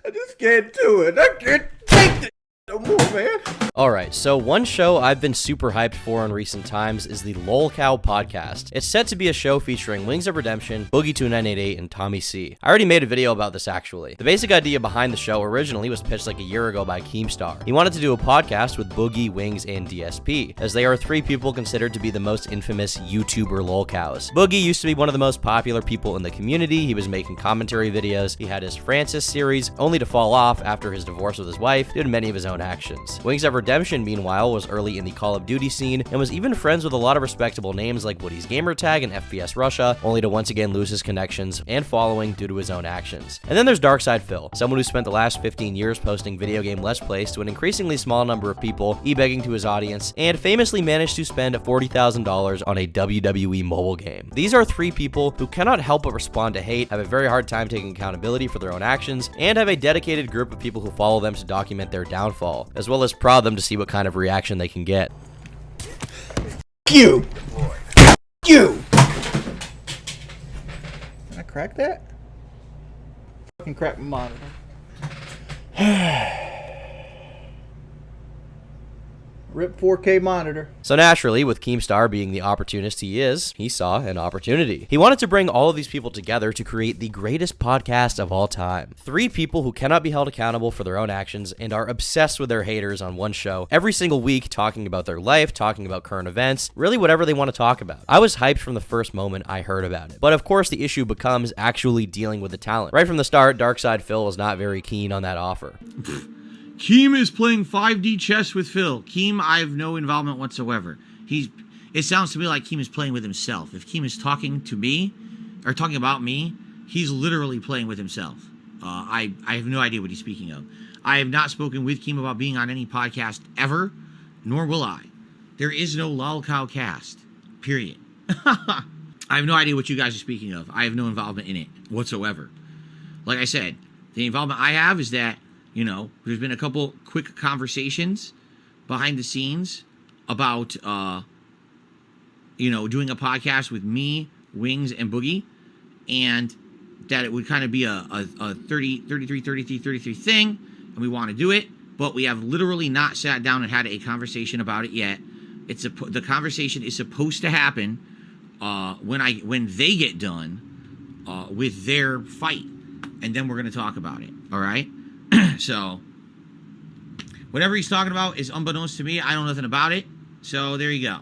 I just can't do it. I can't take it no more, man. Alright, so one show I've been super hyped for in recent times is the Lolcow Podcast. It's set to be a show featuring Wings of Redemption, Boogie2988, and Tommy C. I already made a video about this actually. The basic idea behind the show originally was pitched like a year ago by Keemstar. He wanted to do a podcast with Boogie, Wings, and DSP, as they are three people considered to be the most infamous YouTuber Lolcows. Boogie used to be one of the most popular people in the community. He was making commentary videos. He had his Francis series, only to fall off after his divorce with his wife due to many of his own actions. Wings of Redemption, meanwhile, was early in the Call of Duty scene and was even friends with a lot of respectable names like Woody's Gamertag and FPS Russia, only to once again lose his connections and following due to his own actions. And then there's Darkside Phil, someone who spent the last 15 years posting video game Let's Plays to an increasingly small number of people, e-begging to his audience, and famously managed to spend $40,000 on a WWE mobile game. These are three people who cannot help but respond to hate, have a very hard time taking accountability for their own actions, and have a dedicated group of people who follow them to document their downfall, as well as prod them to see what kind of reaction they can get. You! You! Can I crack that? Fucking crack my monitor. Rip 4K monitor. So naturally, with Keemstar being the opportunist he is, he saw an opportunity. He wanted to bring all of these people together to create the greatest podcast of all time. Three people who cannot be held accountable for their own actions and are obsessed with their haters on one show every single week, talking about their life, talking about current events, really whatever they want to talk about. I was hyped from the first moment I heard about it. But of course, the issue becomes actually dealing with the talent. Right from the start, Darkside Phil was not very keen on that offer. Keem is playing 5D chess with Phil. Keem, I have no involvement whatsoever. It sounds to me like Keem is playing with himself. If Keem is talking to me, or talking about me, he's literally playing with himself. I have no idea what he's speaking of. I have not spoken with Keem about being on any podcast ever, nor will I. There is no Lolcow cast, period. I have no idea what you guys are speaking of. I have no involvement in it whatsoever. Like I said, the involvement I have is that, you know, there's been a couple quick conversations behind the scenes about, you know, doing a podcast with me, Wings, and Boogie, and that it would kind of be a 33 thing, and we want to do it, but we have literally not sat down and had a conversation about it yet. The conversation is supposed to happen when they get done with their fight, and then we're going to talk about it, all right? So, whatever he's talking about is unbeknownst to me. I know nothing about it. So, there you go.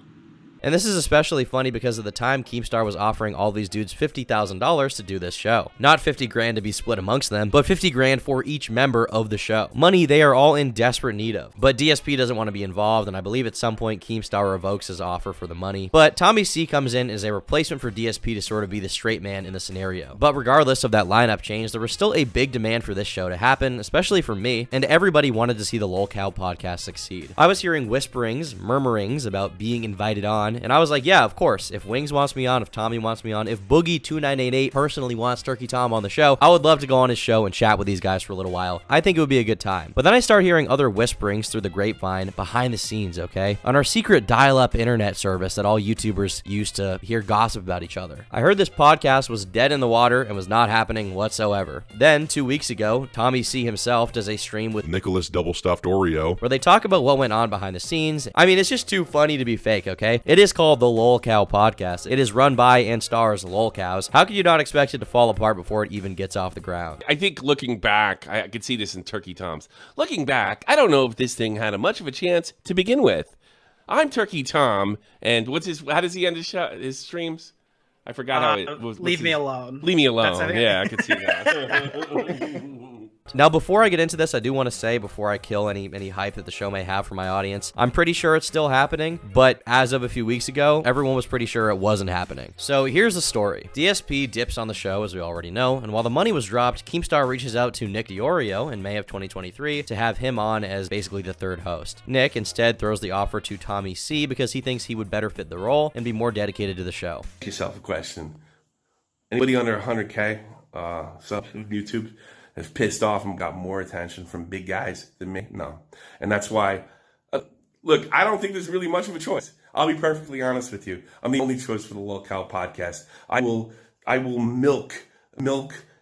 And this is especially funny because at the time, Keemstar was offering all these dudes $50,000 to do this show. Not 50 grand to be split amongst them, but 50 grand for each member of the show. Money they are all in desperate need of. But DSP doesn't want to be involved, and I believe at some point Keemstar revokes his offer for the money. But Tommy C comes in as a replacement for DSP to sort of be the straight man in the scenario. But regardless of that lineup change, there was still a big demand for this show to happen, especially for me, and everybody wanted to see the Lolcow podcast succeed. I was hearing whisperings, murmurings about being invited on, and I was like, yeah, of course. If Wings wants me on, if Tommy wants me on, if Boogie2988 personally wants Turkey Tom on the show, I would love to go on his show and chat with these guys for a little while. I think it would be a good time. But then I start hearing other whisperings through the grapevine behind the scenes, okay? On our secret dial-up internet service that all YouTubers use to hear gossip about each other. I heard this podcast was dead in the water and was not happening whatsoever. Then, 2 weeks ago, Tommy C himself does a stream with Nicholas Double Stuffed Oreo, where they talk about what went on behind the scenes. I mean, it's just too funny to be fake, okay? It is called the Lolcow Podcast. It is run by and stars Lolcows. How could you not expect it to fall apart before it even gets off the ground? I think looking back, I could see this in Turkey Tom's. Looking back, I don't know if this thing had much of a chance to begin with. I'm Turkey Tom, and how does he end his streams? I forgot how it was. Leave me alone. Leave me alone. Yeah, I could see that. Now, before I get into this, I do want to say, before I kill any hype that the show may have for my audience, I'm pretty sure it's still happening, but as of a few weeks ago, everyone was pretty sure it wasn't happening. So here's the story. DSP dips on the show, as we already know, and while the money was dropped, Keemstar reaches out to Nick Diorio in May of 2023 to have him on as basically the third host. Nick instead throws the offer to Tommy C because he thinks he would better fit the role and be more dedicated to the show. Ask yourself a question. Anybody under 100K subs on YouTube has pissed off and got more attention from big guys than me? No. And that's why, look, I don't think there's really much of a choice. I'll be perfectly honest with you. I'm the only choice for the Lolcow Podcast. I will milk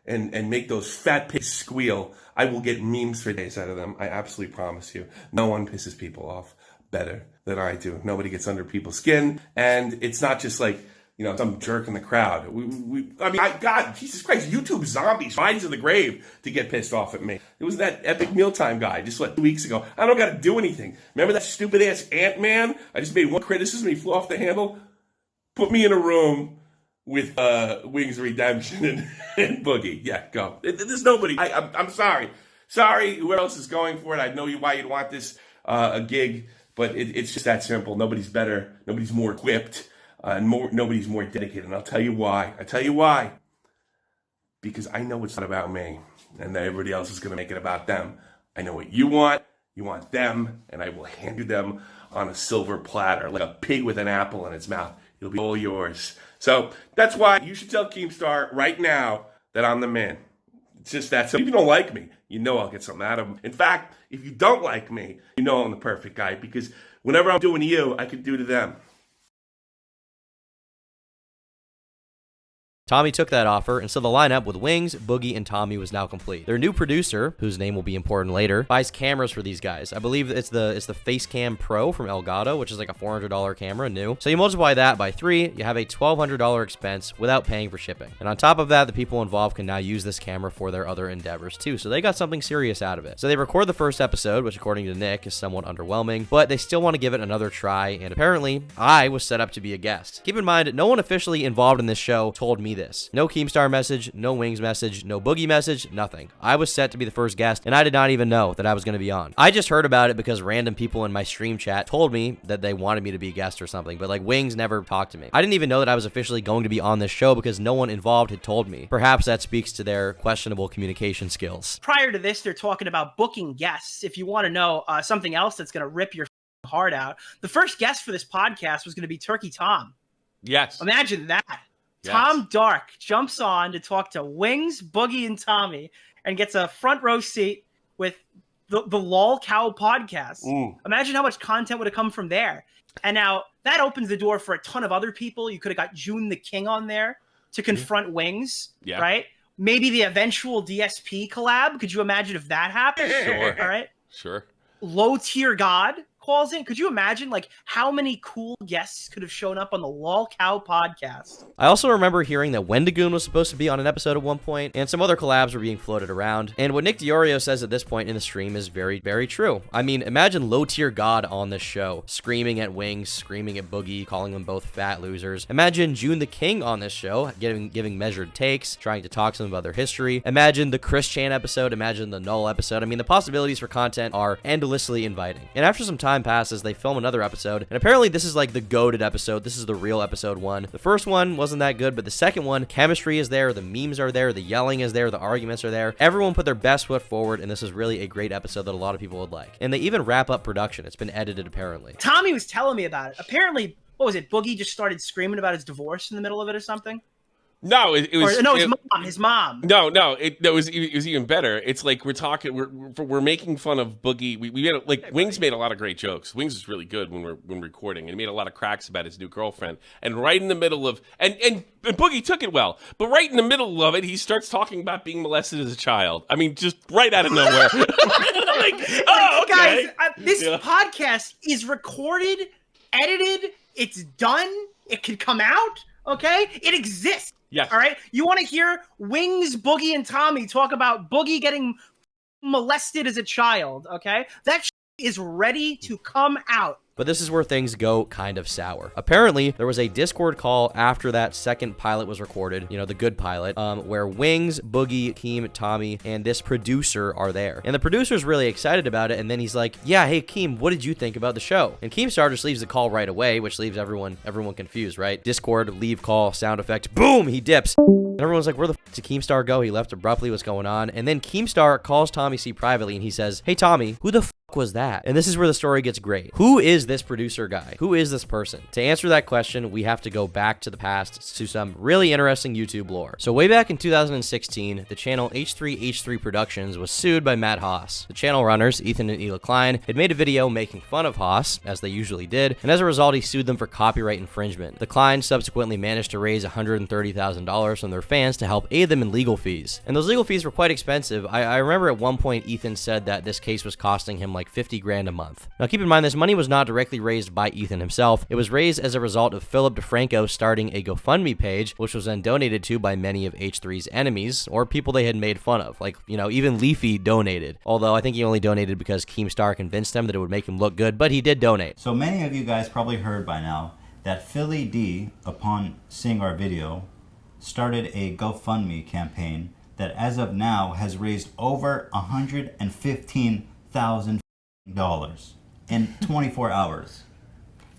and make those fat pigs squeal, I will get memes for days out of them. I absolutely promise you. No one pisses people off better than I do. Nobody gets under people's skin. And it's not just like, some jerk in the crowd. God, Jesus Christ, YouTube zombies rise to the grave to get pissed off at me. It was that Epic Mealtime guy just 2 weeks ago. I don't got to do anything. Remember that stupid ass Ant-Man? I just made one criticism, he flew off the handle. Put me in a room with Wings Redemption and Boogie. Yeah, go. There's nobody. I'm sorry. Sorry, whoever else is going for it. I know why you'd want this a gig, but it's just that simple. Nobody's better. Nobody's more equipped. And nobody's more dedicated. And I'll tell you why. Because I know it's not about me. And everybody else is going to make it about them. I know what you want. You want them. And I will hand you them on a silver platter. Like a pig with an apple in its mouth. It'll be all yours. So that's why you should tell Keemstar right now that I'm the man. It's just that. So if you don't like me, you know I'll get something out of him. In fact, if you don't like me, you know I'm the perfect guy. Because whenever I'm doing to you, I can do to them. Tommy took that offer, and so the lineup with Wings, Boogie, and Tommy was now complete. Their new producer, whose name will be important later, buys cameras for these guys. I believe it's the Facecam Pro from Elgato, which is like a $400 camera, new. So you multiply that by 3, you have a $1,200 expense without paying for shipping. And on top of that, the people involved can now use this camera for their other endeavors too. So they got something serious out of it. So they record the first episode, which according to Nick is somewhat underwhelming, but they still want to give it another try. And apparently, I was set up to be a guest. Keep in mind, no one officially involved in this show told me this. No Keemstar message, no Wings message, no Boogie message, nothing. I was set to be the first guest, and I did not even know that I was going to be on. I just heard about it because random people in my stream chat told me that they wanted me to be a guest or something, but like Wings never talked to me. I didn't even know that I was officially going to be on this show because no one involved had told me. Perhaps that speaks to their questionable communication skills. Prior to this, they're talking about booking guests. If you want to know something else that's going to rip your heart out, the first guest for this podcast was going to be Turkey Tom. Yes. Imagine that. Yes. Tom Dark jumps on to talk to Wings, Boogie, and Tommy and gets a front row seat with the Lolcow Podcast. Imagine how much content would have come from there. And now that opens the door for a ton of other people. You could have got June the King on there to confront Wings, right? Maybe the eventual DSP collab. Could you imagine if that happened? Sure. All right. Sure. Low Tier God calls in. Could you imagine like how many cool guests could have shown up on the Lolcow Podcast? I also remember hearing that Wendigoon was supposed to be on an episode at one point, and some other collabs were being floated around. And what Nick Diorio says at this point in the stream is very, very true. I mean, imagine Low Tier God on this show, screaming at Wings, screaming at Boogie, calling them both fat losers. Imagine June the King on this show, giving measured takes, trying to talk to them about their history. Imagine the Chris Chan episode, imagine the Null episode. I mean, the possibilities for content are endlessly inviting. And after some time passes, they film another episode, and apparently this is like the goated episode. This is the real episode 1. The first one wasn't that good, but the second one, chemistry is there, the memes are there, the yelling is there, the arguments are there. Everyone put their best foot forward, and this is really a great episode that a lot of people would like. And they even wrap up production. It's been edited, apparently. Tommy was telling me about it. Apparently, what was it? Boogie just started screaming about his divorce in the middle of it or something? No, it was his mom. No, it was even better. It's like we're making fun of Boogie. We made like Wings made a lot of great jokes. Wings is really good when recording, and he made a lot of cracks about his new girlfriend. And right in the middle of and Boogie took it well, but right in the middle of it, he starts talking about being molested as a child. I mean, just right out of nowhere. Guys, this podcast is recorded, edited. It's done. It can come out. Okay, it exists. Yes. All right. You want to hear Wings, Boogie, and Tommy talk about Boogie getting molested as a child? Okay, that is ready to come out. But this is where things go kind of sour. Apparently, there was a Discord call after that second pilot was recorded, the good pilot, where Wings, Boogie, Keem, Tommy, and this producer are there. And the producer's really excited about it, and then he's like, yeah, hey, Keem, what did you think about the show? And Keemstar just leaves the call right away, which leaves everyone confused, right? Discord, leave call, sound effect, boom, he dips. And everyone's like, where the f*** did Keemstar go? He left abruptly, what's going on? And then Keemstar calls Tommy C privately, and he says, hey, Tommy, who the f*** was that? And this is where the story gets great. Who is this producer guy? Who is this person? To answer that question, we have to go back to the past to some really interesting YouTube lore. So way back in 2016, the channel H3H3 Productions was sued by Matt Haas. The channel runners, Ethan and Ela Klein, had made a video making fun of Haas, as they usually did, and as a result, he sued them for copyright infringement. The Kleins subsequently managed to raise $130,000 from their fans to help aid them in legal fees. And those legal fees were quite expensive. I remember at one point Ethan said that this case was costing him like 50 grand a month. Now keep in mind, this money was not directly raised by Ethan himself. It was raised as a result of Philip DeFranco starting a GoFundMe page, which was then donated to by many of H3's enemies, or people they had made fun of. Like, you know, even Leafy donated. Although I think he only donated because Keemstar convinced him that it would make him look good, but he did donate. So many of you guys probably heard by now that Philly D, upon seeing our video, started a GoFundMe campaign that as of now has raised over $115,000 in 24 hours.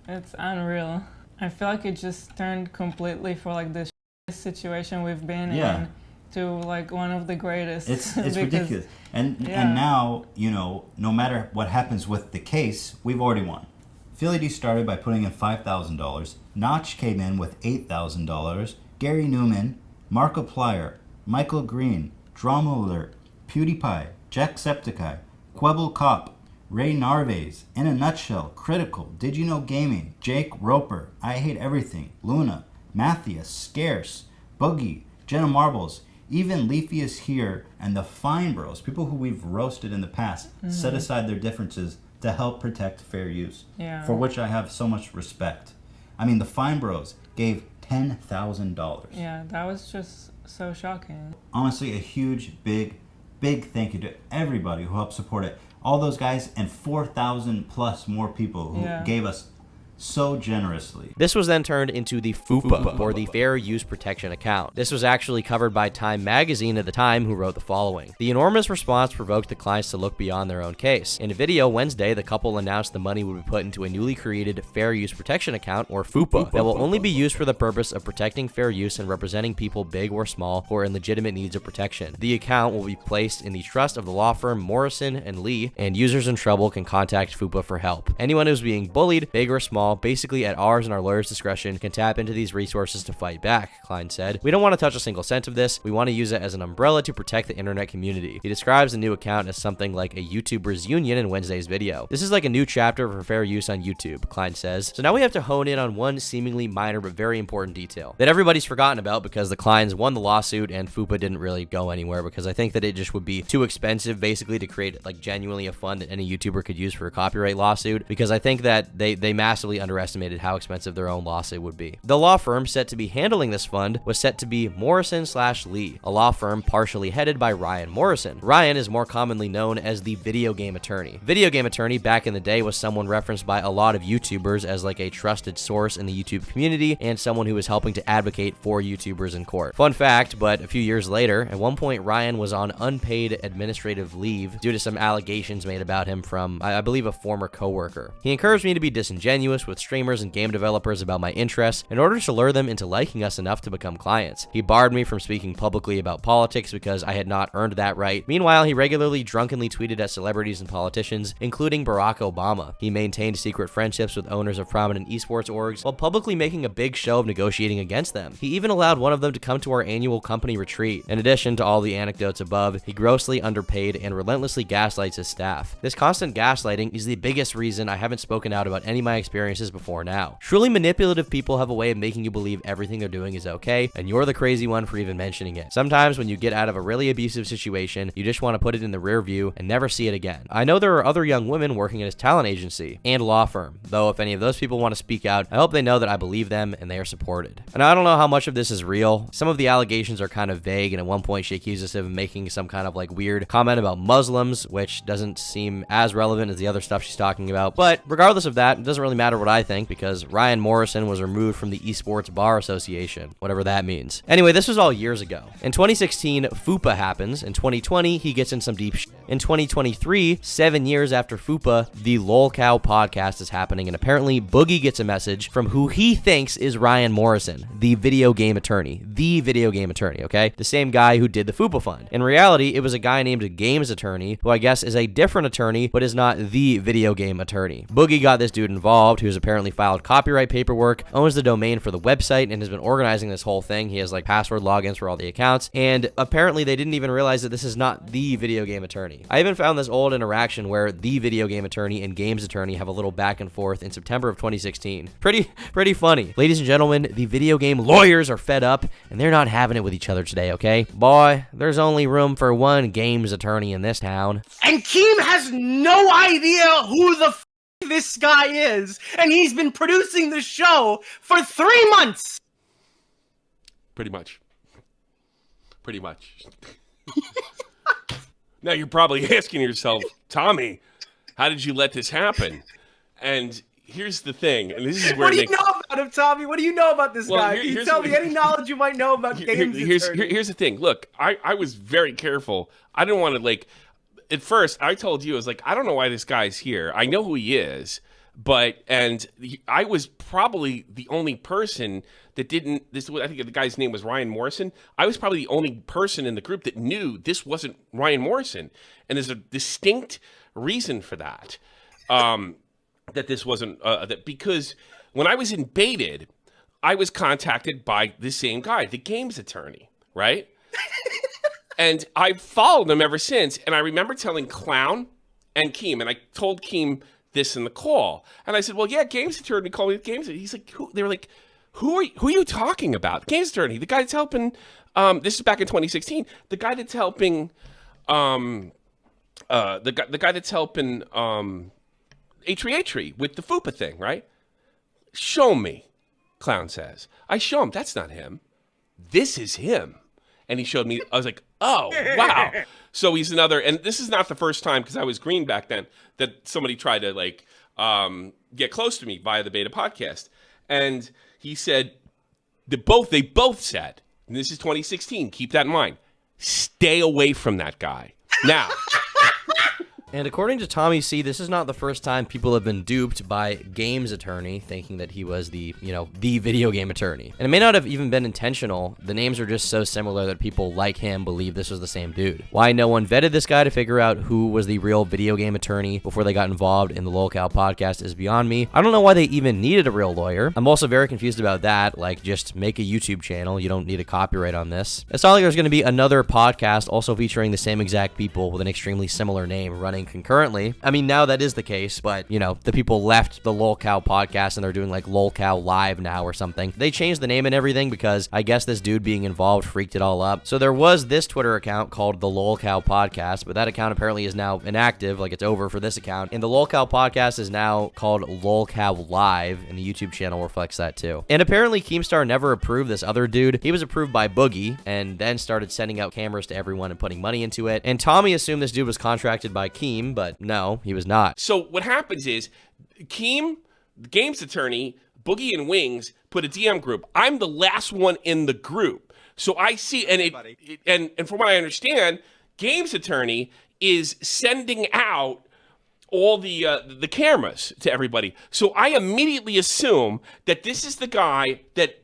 It's unreal. I feel like it just turned completely for like this situation we've been in to like one of the greatest. It's ridiculous. And now, you know, no matter what happens with the case, we've already won. Philly D started by putting in $5,000. Notch came in with $8,000. Gary Newman, Markiplier, Michael Green, Drama Alert, PewDiePie, Jacksepticeye, Quebble Cop, Ray Narvaez, In a Nutshell, Critical, Did You Know Gaming, Jake Roper, I Hate Everything, Luna, Matthias, Scarce, Boogie, Jenna Marbles, even Leafy is here, and the Fine Bros, people who we've roasted in the past, set aside their differences to help protect fair use, for which I have so much respect. I mean, the Fine Bros gave $10,000. Yeah, that was just so shocking. Honestly, a huge, big thank you to everybody who helped support it. All those guys and 4,000 plus more people who gave us so generously. This was then turned into the FUPA, or the Fair Use Protection Account. This was actually covered by Time magazine at the time, who wrote the following. The enormous response provoked the clients to look beyond their own case. In a video Wednesday, the couple announced the money would be put into a newly created Fair Use Protection Account, or FUPA, that will only be used for the purpose of protecting fair use and representing people big or small who are in legitimate needs of protection. The account will be placed in the trust of the law firm Morrison & Lee, and users in trouble can contact FUPA for help. Anyone who's being bullied, big or small, basically at ours and our lawyer's discretion, can tap into these resources to fight back, Klein said. We don't want to touch a single cent of this. We want to use it as an umbrella to protect the internet community. He describes the new account as something like a YouTuber's union in Wednesday's video. This is like a new chapter for fair use on YouTube, Klein says. So now we have to hone in on one seemingly minor but very important detail that everybody's forgotten about because the Kleins won the lawsuit and FUPA didn't really go anywhere, because I think that it just would be too expensive basically to create like genuinely a fund that any YouTuber could use for a copyright lawsuit, because I think that they massively underestimated how expensive their own lawsuit would be. The law firm set to be handling this fund was set to be Morrison/Lee, a law firm partially headed by Ryan Morrison. Ryan is more commonly known as the video game attorney. Video game attorney back in the day was someone referenced by a lot of YouTubers as like a trusted source in the YouTube community and someone who was helping to advocate for YouTubers in court. Fun fact, but a few years later, at one point Ryan was on unpaid administrative leave due to some allegations made about him from, I believe, a former coworker. He encouraged me to be disingenuous with streamers and game developers about my interests in order to lure them into liking us enough to become clients. He barred me from speaking publicly about politics because I had not earned that right. Meanwhile, he regularly drunkenly tweeted at celebrities and politicians, including Barack Obama. He maintained secret friendships with owners of prominent esports orgs while publicly making a big show of negotiating against them. He even allowed one of them to come to our annual company retreat. In addition to all the anecdotes above, he grossly underpaid and relentlessly gaslights his staff. This constant gaslighting is the biggest reason I haven't spoken out about any of my experiences before now. Truly manipulative people have a way of making you believe everything they're doing is okay, and you're the crazy one for even mentioning it. Sometimes when you get out of a really abusive situation, you just want to put it in the rear view and never see it again. I know there are other young women working at his talent agency and law firm, though if any of those people want to speak out, I hope they know that I believe them and they are supported. And I don't know how much of this is real. Some of the allegations are kind of vague, and at one point she accused us of making some kind of like weird comment about Muslims, which doesn't seem as relevant as the other stuff she's talking about. But regardless of that, it doesn't really matter what what I think, because Ryan Morrison was removed from the Esports Bar Association, whatever that means. Anyway, this was all years ago. In 2016, FUPA happens. In 2020, he gets in some deep shit. In 2023, 7 years after FUPA, the Lolcow podcast is happening, and apparently Boogie gets a message from who he thinks is Ryan Morrison, the video game attorney. The video game attorney, okay? The same guy who did the FUPA fund. In reality, it was a guy named Games Attorney, who I guess is a different attorney, but is not the video game attorney. Boogie got this dude involved, who's apparently filed copyright paperwork, owns the domain for the website, and has been organizing this whole thing. He has like password logins for all the accounts, and apparently they didn't even realize that this is not the video game attorney. I even found this old interaction where the video game attorney and games attorney have a little back and forth in September of 2016. Pretty funny. Ladies and gentlemen, the video game lawyers are fed up, and they're not having it with each other today, okay? Boy, there's only room for one games attorney in this town. And Keem has no idea who the this guy is, and he's been producing the show for 3 months. Pretty much. Now you're probably asking yourself, Tommy, how did you let this happen? And here's the thing, and this is where what do you know about him, Tommy? What do you know about this guy? Can you tell me any knowledge you might know about games? Here's the thing. Look, I was very careful. I didn't want to at first I told you, I was like, I don't know why this guy's here. I know who he is, I was probably the only person that didn't. I think the guy's name was Ryan Morrison. I was probably the only person in the group that knew this wasn't Ryan Morrison, and there's a distinct reason for that. That this wasn't because when I was in Baited, I was contacted by the same guy, the games attorney, right? And I've followed him ever since. And I remember telling Clown and Keem, and I told Keem this in the call. And I said, well, yeah, games attorney called me games. He's like, who? They were like, who are you talking about? Games attorney, the guy that's helping. This is back in 2016. The guy that's helping. The guy that's helping. Atri with the FUPA thing, right? Show me, Clown says. I show him. That's not him. This is him. And he showed me. I was like, oh, wow. So he's another. And this is not the first time, because I was green back then, that somebody tried to get close to me via the Beta podcast. And he said, they both said, and this is 2016, keep that in mind, stay away from that guy. Now. And according to Tommy C, this is not the first time people have been duped by games attorney, thinking that he was the video game attorney. And it may not have even been intentional. The names are just so similar that people like him believe this was the same dude. Why no one vetted this guy to figure out who was the real video game attorney before they got involved in the Lolcow podcast is beyond me. I don't know why they even needed a real lawyer. I'm also very confused about that. Like, just make a YouTube channel. You don't need a copyright on this. It's not like there's going to be another podcast also featuring the same exact people with an extremely similar name running concurrently. I mean, now that is the case, but the people left the Lolcow podcast and they're doing like Lolcow Live now or something. They changed the name and everything because I guess this dude being involved freaked it all up. So there was this Twitter account called the Lolcow Podcast, but that account apparently is now inactive, like it's over for this account. And the Lolcow Podcast is now called Lolcow Live, and the YouTube channel reflects that too. And apparently Keemstar never approved this other dude. He was approved by Boogie and then started sending out cameras to everyone and putting money into it. And Tommy assumed this dude was contracted by Keem, but no, he was not. So what happens is Keem, the games attorney, Boogie and Wings put a DM group. I'm the last one in the group. So I see, and from what I understand, games attorney is sending out all the cameras to everybody. So I immediately assume that this is the guy that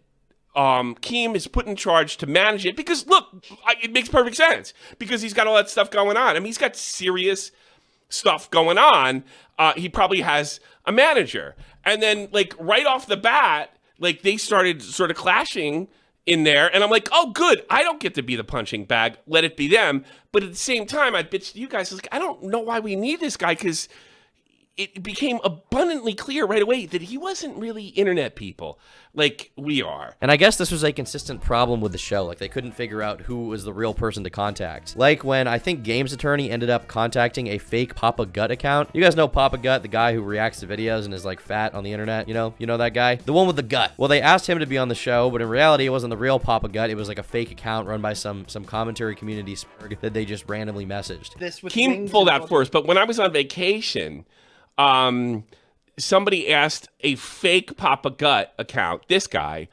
Keem is put in charge to manage it, because look, it makes perfect sense because he's got all that stuff going on. I mean, he's got serious stuff going on. He probably has a manager, and then like right off the bat, like they started sort of clashing in there, and I'm like, oh good, I don't get to be the punching bag, let it be them. But at the same time, I bitched to you guys, I was like, I don't know why we need this guy, because it became abundantly clear right away that he wasn't really internet people like we are. And I guess this was a consistent problem with the show. Like, they couldn't figure out who was the real person to contact. Like when I think Games Attorney ended up contacting a fake Papa Gut account. You guys know Papa Gut, the guy who reacts to videos and is like fat on the internet, you know that guy? The one with the gut. Well, they asked him to be on the show, but in reality, it wasn't the real Papa Gut. It was like a fake account run by some commentary community spurg that they just randomly messaged. Keem pulled out first, but when I was on vacation, somebody asked a fake Papa Gut account, this guy,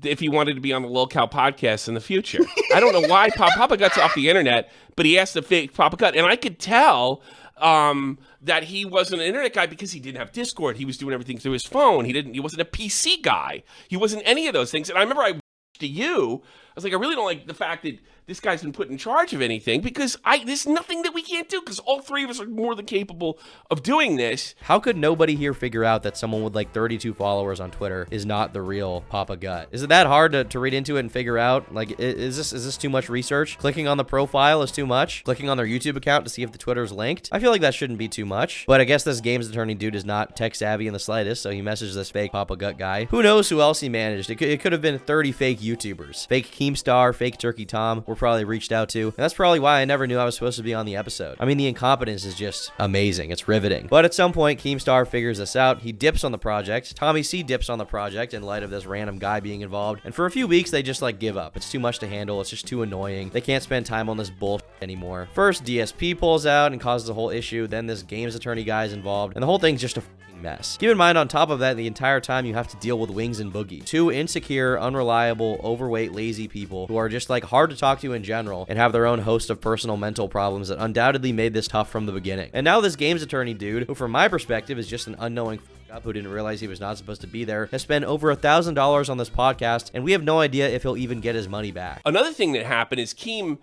if he wanted to be on the Lolcow podcast in the future. I don't know why Papa Gut's off the internet, but he asked a fake Papa Gut. And I could tell that he wasn't an internet guy because he didn't have Discord. He was doing everything through his phone. He wasn't a PC guy. He wasn't any of those things. And I remember to you, I was like, I really don't like the fact that this guy's been put in charge of anything because there's nothing that we can't do because all three of us are more than capable of doing this. How could nobody here figure out that someone with like 32 followers on Twitter is not the real Papa Gut? Is it that hard to read into it and figure out? Like, is this too much research? Clicking on the profile is too much? Clicking on their YouTube account to see if the Twitter is linked? I feel like that shouldn't be too much. But I guess this games attorney dude is not tech savvy in the slightest, so he messaged this fake Papa Gut guy. Who knows who else he managed? It could have been 30 fake YouTubers. Fake Keemstar, fake Turkey Tom were probably reached out to. And that's probably why I never knew I was supposed to be on the episode. I mean, the incompetence is just amazing. It's riveting. But at some point, Keemstar figures this out. He dips on the project. Tommy C dips on the project in light of this random guy being involved. And for a few weeks, they just like give up. It's too much to handle. It's just too annoying. They can't spend time on this bullshit anymore. First, DSP pulls out and causes a whole issue. Then this games attorney guy is involved. And the whole thing's just a mess. Keep in mind, on top of that, the entire time you have to deal with Wings and Boogie, two insecure, unreliable, overweight, lazy people who are just like hard to talk to in general and have their own host of personal mental problems that undoubtedly made this tough from the beginning. And now this games attorney dude, who from my perspective is just an unknowing up who didn't realize he was not supposed to be there, has spent over $1,000 on this podcast, and we have no idea if he'll even get his money back. Another thing that happened is Keem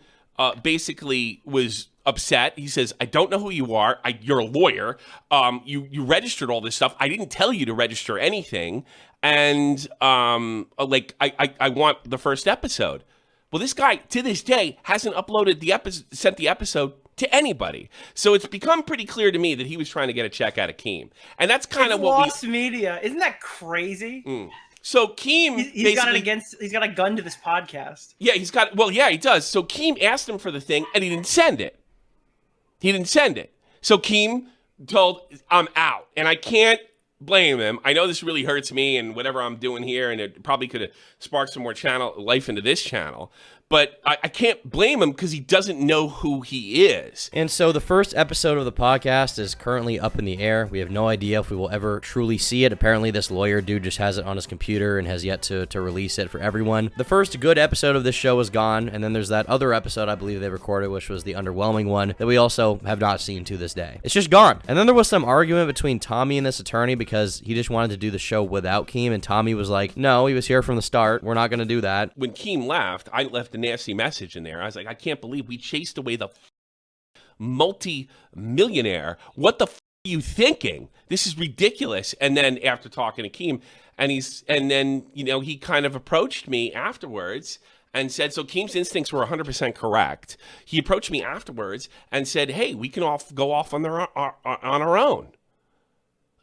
basically was upset. He says, I don't know who you are. You're a lawyer. You registered all this stuff. I didn't tell you to register anything. And I want the first episode. Well, this guy to this day hasn't uploaded sent the episode to anybody. So it's become pretty clear to me that he was trying to get a check out of Keem. And that's kind of what lost media. Isn't that crazy? So Keem, he's got a gun to this podcast. Yeah, he does. So Keem asked him for the thing and he didn't send it. So Keem told, I'm out. And I can't blame him. I know this really hurts me and whatever I'm doing here, and it probably could have sparked some more life into this channel. But I can't blame him because he doesn't know who he is. And so the first episode of the podcast is currently up in the air. We have no idea if we will ever truly see it. Apparently this lawyer dude just has it on his computer and has yet to release it for everyone. The first good episode of this show is gone, and then there's that other episode I believe they recorded, which was the underwhelming one that we also have not seen to this day. It's just gone. And then there was some argument between Tommy and this attorney because he just wanted to do the show without Keem, and Tommy was like, no, he was here from the start. We're not going to do that. When Keem left, I left a nasty message in there. I was like, I can't believe we chased away the multi-millionaire. What the are you thinking? This is ridiculous. And then after talking to Keem, and then he kind of approached me afterwards and said, so Keem's instincts were 100% correct. He approached me afterwards and said, hey, we can go off on our own.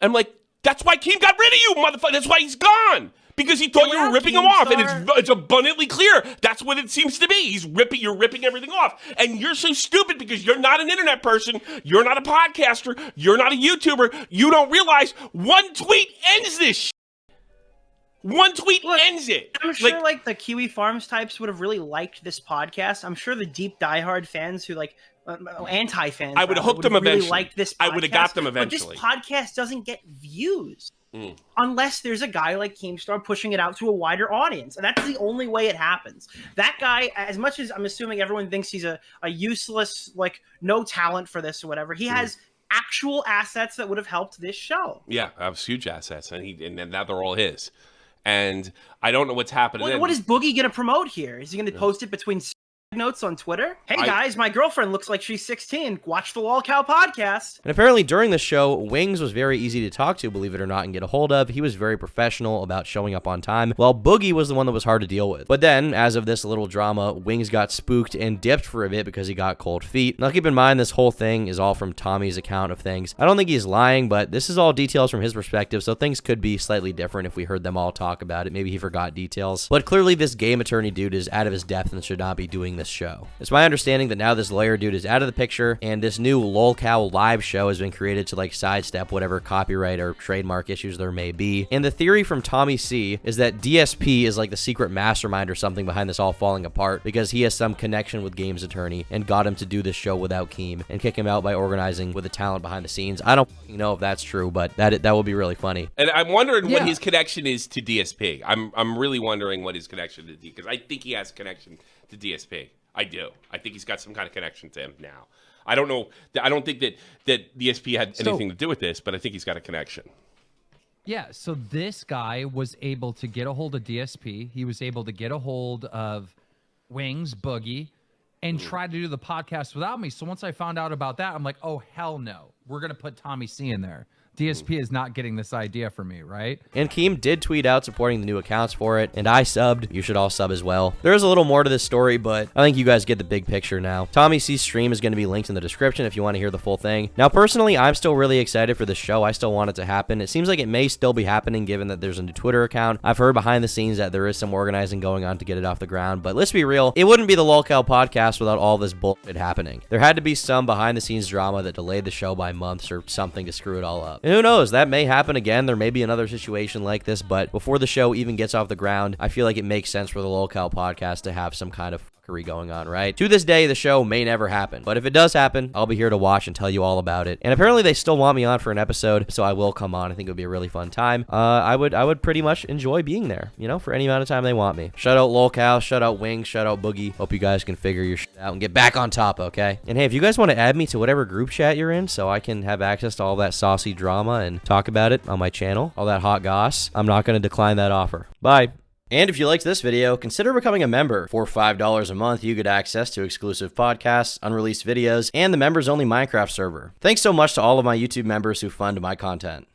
I'm like, that's why Keem got rid of you, motherfucker. That's why he's gone. Because he thought you were ripping him off, and it's abundantly clear. That's what it seems to be. You're ripping everything off. And you're so stupid because you're not an internet person. You're not a podcaster. You're not a YouTuber. You don't realize one tweet ends this shit. One tweet ends it. I'm sure the Kiwi Farms types would have really liked this podcast. I'm sure the deep diehard fans who anti-fans. I would have hooked them eventually. Really liked this podcast, I would have got them eventually. But this podcast doesn't get views. Unless there's a guy like Keemstar pushing it out to a wider audience. And that's the only way it happens. That guy, as much as I'm assuming everyone thinks he's a useless, no talent for this or whatever, he has actual assets that would have helped this show. Yeah, I have huge assets, and now they're all his. And I don't know what's happening. What is Boogie going to promote here? Is he going to post it between notes on Twitter? Hey guys, my girlfriend looks like she's 16. Watch the Lolcow Podcast. And apparently during the show, Wings was very easy to talk to, believe it or not, and get a hold of. He was very professional about showing up on time, while Boogie was the one that was hard to deal with. But then, as of this little drama, Wings got spooked and dipped for a bit because he got cold feet. Now keep in mind, this whole thing is all from Tommy's account of things. I don't think he's lying, but this is all details from his perspective, so things could be slightly different if we heard them all talk about it. Maybe he forgot details. But clearly this game attorney dude is out of his depth and should not be doing this show. It's my understanding that now this lawyer dude is out of the picture, and this new Lolcow live show has been created to like sidestep whatever copyright or trademark issues there may be. And the theory from Tommy C is that DSP is like the secret mastermind or something behind this all falling apart, because he has some connection with Game's attorney and got him to do this show without Keem and kick him out by organizing with the talent behind the scenes. I don't know if that's true, but that would be really funny. And I'm wondering what his connection is to DSP. I'm really wondering what his connection to because I think he has a connection to DSP. I do. I think he's got some kind of connection to him now. I don't know. I don't think that DSP had anything to do with this, but I think he's got a connection. Yeah, so this guy was able to get a hold of DSP. He was able to get a hold of Wings, Boogie, and try to do the podcast without me. So once I found out about that, I'm like, oh, hell no. We're going to put Tommy C in there. DSP is not getting this idea from me, right? And Keem did tweet out supporting the new accounts for it, and I subbed. You should all sub as well. There is a little more to this story, but I think you guys get the big picture now. Tommy C's stream is going to be linked in the description if you want to hear the full thing. Now, personally, I'm still really excited for this show. I still want it to happen. It seems like it may still be happening given that there's a new Twitter account. I've heard behind the scenes that there is some organizing going on to get it off the ground, but let's be real, it wouldn't be the Lolcow podcast without all this bullshit happening. There had to be some behind the scenes drama that delayed the show by months or something to screw it all up. And who knows, that may happen again. There may be another situation like this, but before the show even gets off the ground, I feel like it makes sense for the Lolcow podcast to have some kind of fuckery going on, right? To this day, the show may never happen, but if it does happen, I'll be here to watch and tell you all about it. And apparently they still want me on for an episode, so I will come on. I think it would be a really fun time. I would pretty much enjoy being there, you know, for any amount of time they want me. Shout out Lolcow, shout out Wings, shout out Boogie. Hope you guys can figure your shit out and get back on top, okay? And hey, if you guys want to add me to whatever group chat you're in so I can have access to all that saucy drama and talk about it on my channel, all that hot goss, I'm not going to decline that offer. Bye. And if you liked this video, consider becoming a member. For $5 a month, you get access to exclusive podcasts, unreleased videos, and the members-only Minecraft server. Thanks so much to all of my YouTube members who fund my content.